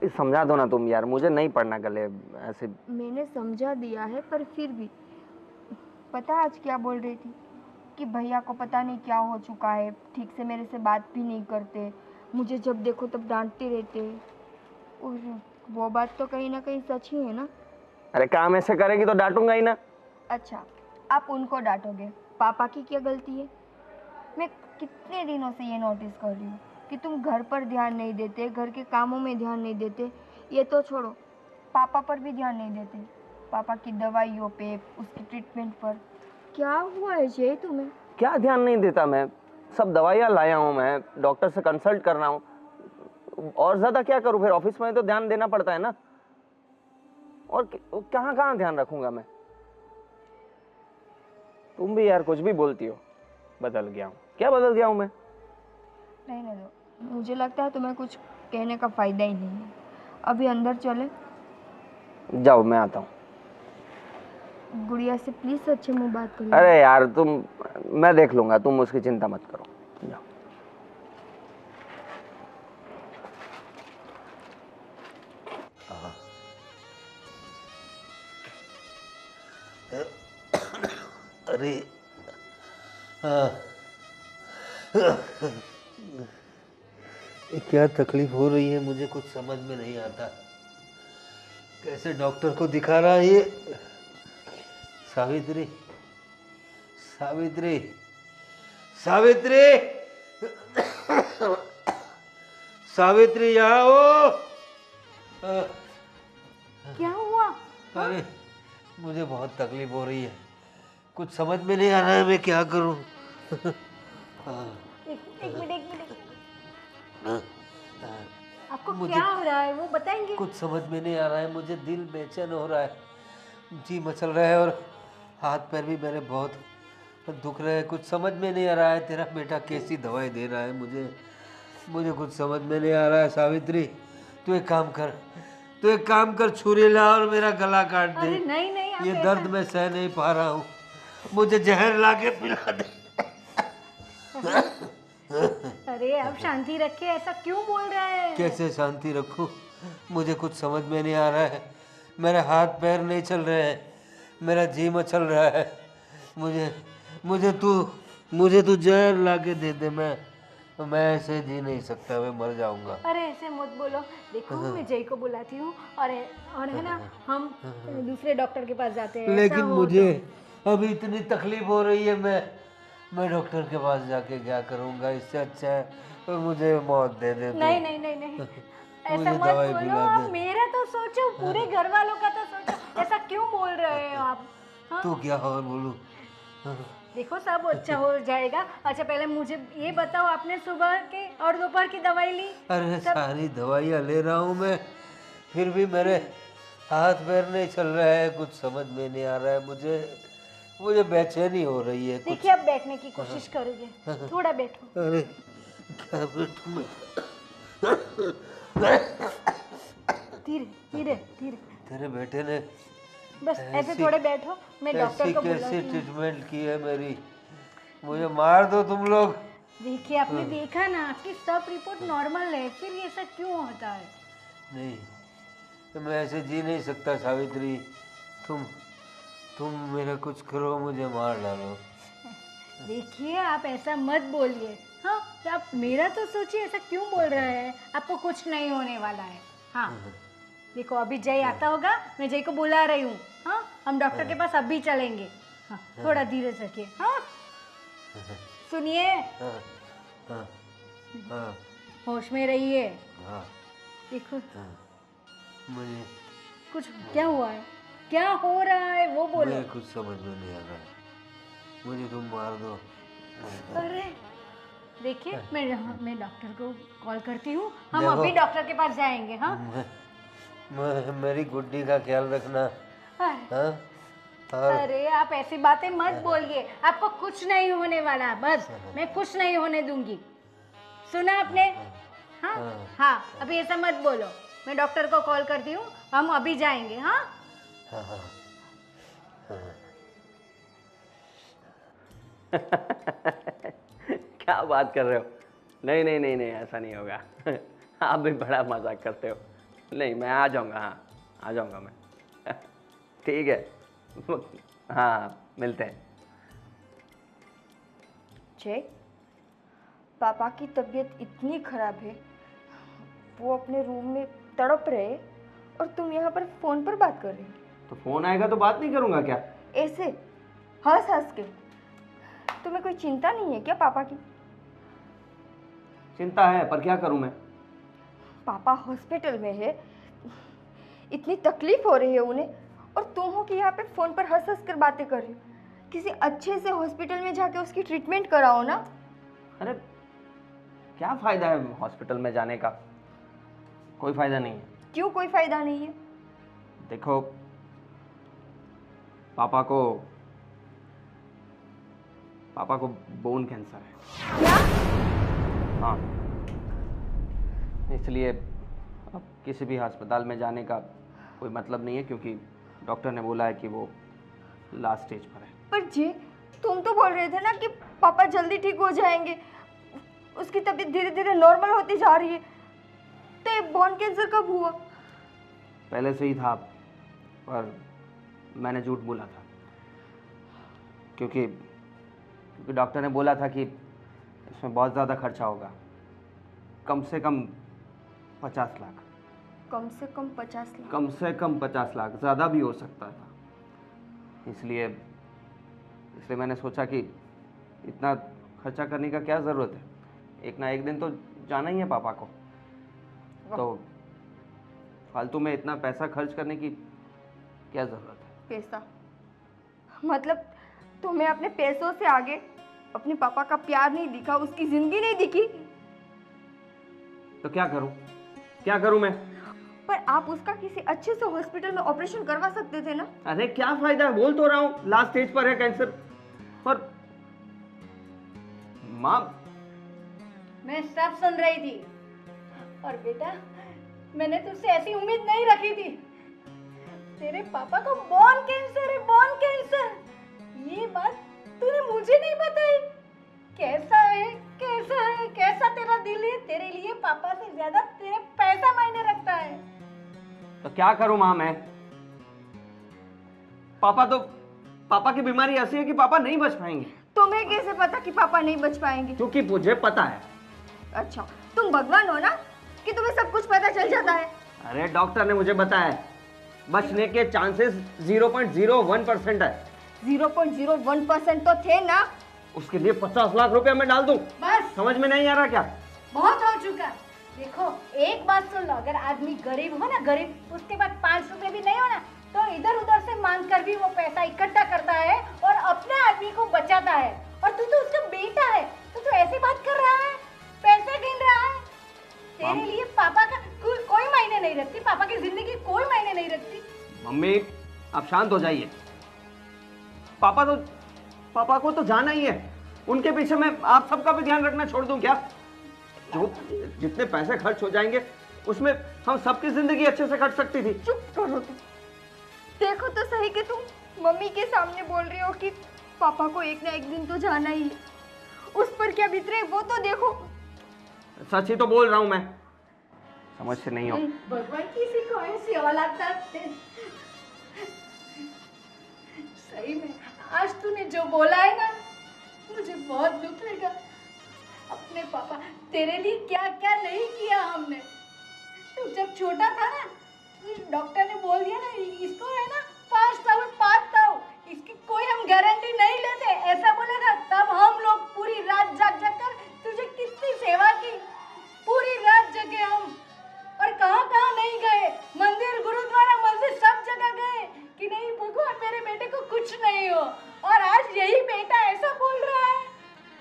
समझा दो ना तुम यार, मुझे नहीं पढ़ना गले ऐसे। मैंने समझा दिया है, पर फिर भी पता आज क्या बोल रही थी कि भैया को पता नहीं क्या हो चुका है, ठीक से मेरे से बात भी नहीं करते, मुझे जब देखो तब डांटते रहते। और वो बात तो कहीं ना कहीं सच ही है ना? अरे काम ऐसे करेगी तो डांटूंगा ही ना। अच्छा, आप उनको डांटोगे, पापा की क्या गलती है? मैं कितने दिनों से ये नोटिस कर रही हूँ कि तुम घर पर ध्यान नहीं देते, घर के कामों में ध्यान नहीं देते, ये तो छोड़ो, पापा पर भी ध्यान नहीं देते, पापा की दवाइयों पे, उसकी ट्रीटमेंट पर। क्या हुआ है जय तुम्हें? क्या ध्यान नहीं देता मैं? सब दवाइयाँ लाया हूँ मैं, डॉक्टर से कंसल्ट कर रहा हूँ, और ज्यादा क्या करूँ? फिर ऑफिस में तो ध्यान देना पड़ता है ना, और कहाँ कहाँ ध्यान रखूंगा मैं? तुम भी यार कुछ भी बोलती हो। बदल गया हूँ? क्या बदल गया हूँ मैं? रहने दो, मुझे लगता है तुम्हें कुछ कहने का फायदा ही नहीं है। अभी अंदर चले? जाओ, मैं आता हूँ। गुड़िया से प्लीज अच्छे मुंह बात करो। अरे यार तुम, मैं देख लूंगा, तुम उसकी चिंता मत करो, जाओ। अरे ये क्या तकलीफ हो रही है, मुझे कुछ समझ में नहीं आता। कैसे डॉक्टर को दिखा रहा है ये? सावित्री, सावित्री, सावित्री, सावित्री, यहाँ हो। क्या हुआ? अरे मुझे बहुत तकलीफ हो रही है, कुछ समझ में नहीं आ रहा है मैं क्या करूं। एक मिनट आपको क्या हो रहा है वो बताएंगे? कुछ समझ में नहीं आ रहा है मुझे, दिल बेचैन हो रहा है, जी मचल रहा है, और हाथ पैर भी मेरे बहुत दुख रहे हैं। कुछ समझ में नहीं आ रहा है तेरा बेटा कैसी दवाई दे रहा है मुझे कुछ समझ में नहीं आ रहा है। सावित्री, तू एक काम कर, तू एक काम कर, छुरी ला और मेरा गला काट दे। अरे नहीं नहीं, आप ये ऐसा- दर्द मैं सह नहीं पा रहा हूँ, मुझे जहर ला के पिला दे। अरे आप शांति रखिए, ऐसा क्यों बोल रहे हैं? कैसे शांति रखूं? मुझे कुछ समझ में नहीं आ रहा है, मेरे हाथ पैर नहीं चल रहे हैं, मेरा जी मचल रहा है। मुझे तू जहर ला के दे दे, मैं ऐसे जी नहीं सकता, मैं मर जाऊंगा। अरे ऐसे मत बोलो, देखो मैं जय को बुलाती हूँ और है ना, हम दूसरे डॉक्टर के पास जाते हैं। लेकिन ऐसा हो मुझे अभी इतनी तकलीफ हो रही है, मैं डॉक्टर के पास जाके क्या करूंगा? इससे अच्छा है तो मुझे मौत दे दे तो तू। नहीं नहीं नहीं नहीं, ऐसा मुझे मत दवाई बोलो पिला आप, दे। मेरा तो सोचो, पूरे घर वालों का तो सोचो, ऐसा क्यों बोल रहे हो आप? हाँ तू क्या और बोलूं? देखो सब अच्छा हो जाएगा। अच्छा पहले मुझे ये बताओ, आपने सुबह के और दोपहर की दवाई ली? अरे सारी दवाइयाँ ले रहा हूँ मैं, फिर भी मेरे हाथ पैर नहीं चल रहा है, कुछ समझ में नहीं आ रहा है मुझे बेचैनी हो रही है कुछ। देखिए आप बैठने की कोशिश करोगे, थोड़ा बैठो। अरे क्या बैठूं मैं? धीरे धीरे धीरे, तेरे बेटे ने बस ऐसे थोड़े बैठो, मैं डॉक्टर को बुलाती कैसी हूँ। ट्रीटमेंट की है मेरी, मुझे मार दो तुम लोग। देखिए आपने देखा ना, आपकी सब रिपोर्ट नॉर्मल है, फिर ये ऐसा क्यों होता है? नहीं, तो मैं ऐसे जी नहीं सकता सावित्री, तुम मेरा कुछ करो, मुझे मार डालो। देखिए आप ऐसा मत बोलिए। हाँ तो आप मेरा तो सोचिए, ऐसा क्यों बोल रहे हैं? आपको कुछ नहीं होने वाला है। हाँ देखो अभी जय आता होगा, मैं जय को बुला रही हूँ। हाँ हम डॉक्टर के पास अभी चलेंगे। हाँ थोड़ा धीरे से रखिए। हाँ सुनिए, हाँ हाँ हाँ होश में रहिए। हाँ देखो मुझे कुछ क्या हुआ है, क्या हो रहा है वो बोलो। मेरे कुछ समझ में नहीं आ रहा है, मुझे तुम मार दो। अरे देखिए मैं डॉक्टर को कॉल करती हूँ, हम देखो, अभी डॉक्टर के पास जाएंगे। हाँ मेरी गुड्डी का ख्याल रखना। अरे, हाँ और अरे आप ऐसी बातें मत बोलिए, आपको कुछ नहीं होने वाला, बस मैं कुछ नहीं होने दूंगी। सुना आपने? हाँ हाँ अभी ऐसा मत बोलो, मैं डॉक्टर को कॉल करती हूँ, हम अभी जाएंगे। हाँ हाँ हाँ क्या बात कर रहे हो? नहीं नहीं नहीं नहीं, ऐसा नहीं होगा। आप भी बड़ा मजाक करते हो। नहीं, मैं आ जाऊंगा। हाँ आ जाऊंगा मैं। ठीक है। हाँ मिलते हैं। जय, पापा की तबीयत इतनी खराब है, वो अपने रूम में तड़प रहे और तुम यहाँ पर फोन पर बात कर रहे हो। तो फोन आएगा तो बात नहीं करूंगा क्या? ऐसे हंस हंस के। तुम्हें कोई चिंता नहीं है क्या पापा की? चिंता है, पर क्या करूं मैं? पापा हॉस्पिटल में है, इतनी तकलीफ हो रही है उन्हें, और तुम हो कि यहाँ पे फोन पर हंस हंस कर बातें कर रही हो। किसी अच्छे से हॉस्पिटल में जाके उसकी ट्रीटमेंट कराओ ना। अरे क्या फायदा है हॉस्पिटल में जाने का? कोई फायदा नहीं है। क्यों कोई फायदा नहीं है? देखो, पापा को बोन कैंसर है। क्या? हाँ, इसलिए अब किसी भी अस्पताल में जाने का कोई मतलब नहीं है, क्योंकि डॉक्टर ने बोला है कि वो लास्ट स्टेज पर है। पर जी, तुम तो बोल रहे थे ना कि पापा जल्दी ठीक हो जाएंगे, उसकी तबीयत धीरे धीरे नॉर्मल होती जा रही है। तो ये बोन कैंसर कब हुआ? पहले से ही था, पर मैंने झूठ बोला था, क्योंकि डॉक्टर ने बोला था कि इसमें बहुत ज़्यादा खर्चा होगा, कम से कम 50 लाख। कम से कम 50 लाख? कम से कम 50 लाख, ज़्यादा भी हो सकता था। इसलिए मैंने सोचा कि इतना खर्चा करने का क्या ज़रूरत है, एक ना एक दिन तो जाना ही है पापा को, तो फालतू में इतना पैसा खर्च करने की क्या ज़रूरत है? पैसा? मतलब तुम्हें अपने पैसों से आगे अपने पापा का प्यार नहीं दिखा, उसकी जिंदगी नहीं दिखी? तो क्या करूं मैं? पर आप उसका किसी अच्छे से हॉस्पिटल में ऑपरेशन करवा सकते थे ना। अरे क्या फायदा है, बोल तो रहा हूं लास्ट स्टेज पर है कैंसर। और माँ, मैं सब सुन रही थी, और बेटा मैंने तुझसे ऐसी उम्मीद नहीं रखी थी। तेरे पापा को बोन कैंसर है, बोन कैंसर। ये बात तूने मुझे नहीं बताई। कैसा है, कैसा है, कैसा तेरा दिल है, तेरे लिए पापा से ज्यादा तेरे पैसा मायने रखता है। तो क्या करूं माँ मैं? पापा की बीमारी ऐसी है कि पापा नहीं बच पाएंगे। तुम्हें कैसे पता कि पापा नहीं बच पाएंगे? क्योंकि मुझे पता है। अच्छा, तुम भगवान हो ना कि तुम्हें सब कुछ पता चल जाता है। अरे डॉक्टर ने मुझे बताया बचने के चांसेस 0.01% है। 0.01% तो थे ना। उसके लिए 50 लाख रुपया मैं डाल दूं? बस समझ में नहीं आ रहा क्या? बहुत हो चुका। देखो एक बात सुन लो, अगर आदमी गरीब हो ना, गरीब, उसके बाद 5 रुपए भी नहीं हो ना, तो इधर उधर से मांग कर भी वो पैसा इकट्ठा करता है और अपने आदमी को बचाता है। और तू तो उसका बेटा है, तो तू ऐसी बात कर रहा है, पैसे गिन रहा है। तेरे लिए पापा का कोई मायने नहीं रखती, पापा की जिंदगी कोई मायने नहीं रखती। मम्मी आप शांत हो जाइए। पापा को तो जाना ही है, उनके पीछे मैं आप सबका भी ध्यान रखना छोड़ दूं क्या? जो जितने पैसे खर्च हो जाएंगे उसमें हम सबकी जिंदगी अच्छे से कट सकती थी। चुप करो तुम। देखो तो सही कि तुम मम्मी के सामने बोल रही हो कि पापा को एक ना एक दिन तो जाना ही है। उस पर क्या बीत रही है वो तो देखो। सच ही तो बोल रहा हूं मैं, समझ से नहीं हो। भगवान किसी को ऐसी औलाद दे। सही में आज तूने जो बोला है ना, मुझे बहुत दुख लगा। अपने पापा तेरे लिए क्या क्या नहीं किया हमने। तू जब छोटा था ना, डॉक्टर ने बोल दिया ना इसको है ना 5 साल इसकी कोई हम गारंटी नहीं लेते, ऐसा बोला था। तब हम लोग पूरी रात जाग कर तुझे कितनी सेवा की, पूरी रात जगे हम। और कहाँ कहाँ नहीं गए, मंदिर गुरुद्वारा मस्जिद सब जगह गए कि नहीं भगवान मेरे बेटे को कुछ नहीं हो। और आज यही बेटा ऐसा बोल रहा है।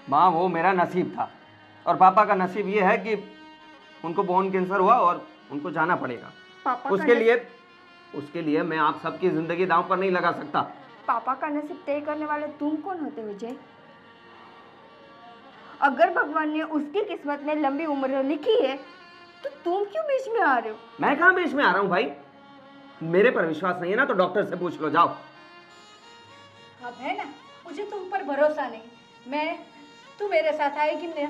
माँ वो मेरा नसीब था और पापा का नसीब ये है कि उनको बोन कैंसर हुआ और उनको जाना पड़ेगा। पापा उसके लिए मैं आप सबकी जिंदगी दांव पर नहीं लगा सकता। पापा का नसीब तय करने वाले तुम कौन होते हो जय? अगर भगवान ने उसकी किस्मत में लंबी उम्र लिखी है तो तुम क्यों बीच में आ रहे हो? मैं कहाँ बीच में आ रहा हूँ भाई? मेरे पर विश्वास नहीं है ना तो डॉक्टर से पूछ लो, जाओ। अब है ना, मुझे तुम पर भरोसा नहीं। तू मेरे साथ आएगी ना,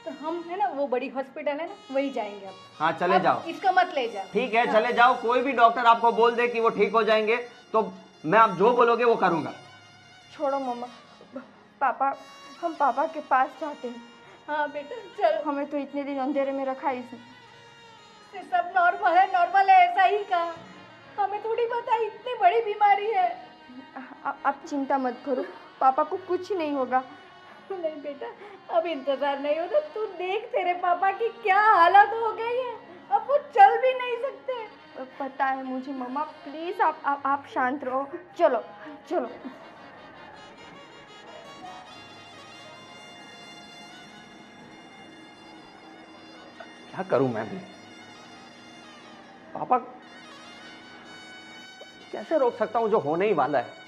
तो हम है ना वो बड़ी हॉस्पिटल है ना, वही जाएंगे अब। हाँ चले जाओ। इसको मत ले जाओ। ठीक है हाँ। चले जाओ। कोई भी डॉक्टर आपको बोल दे कि वो ठीक हो जाएंगे तो मैं आप जो बोलोगे वो करूँगा। छोड़ो मम्मा, हम पापा के पास जाते हैं। हाँ बेटा चलो। हमें तो इतने दिन अंधेरे में रखा ही इसने। सब नॉर्मल है ऐसा ही कहा। हमें थोड़ी पता इतनी बड़ी बीमारी है। आप चिंता मत करो, पापा को कुछ नहीं होगा। नहीं बेटा, अब इंतजार नहीं होता। तू देख तेरे पापा की क्या हालत हो गई है, अब वो चल भी नहीं सकते। पता है मुझे मम्मा, प्लीज आप शांत रहो। चलो चलो। क्या करूं मैं भी? पापा कैसे रोक सकता हूं जो होने ही वाला है?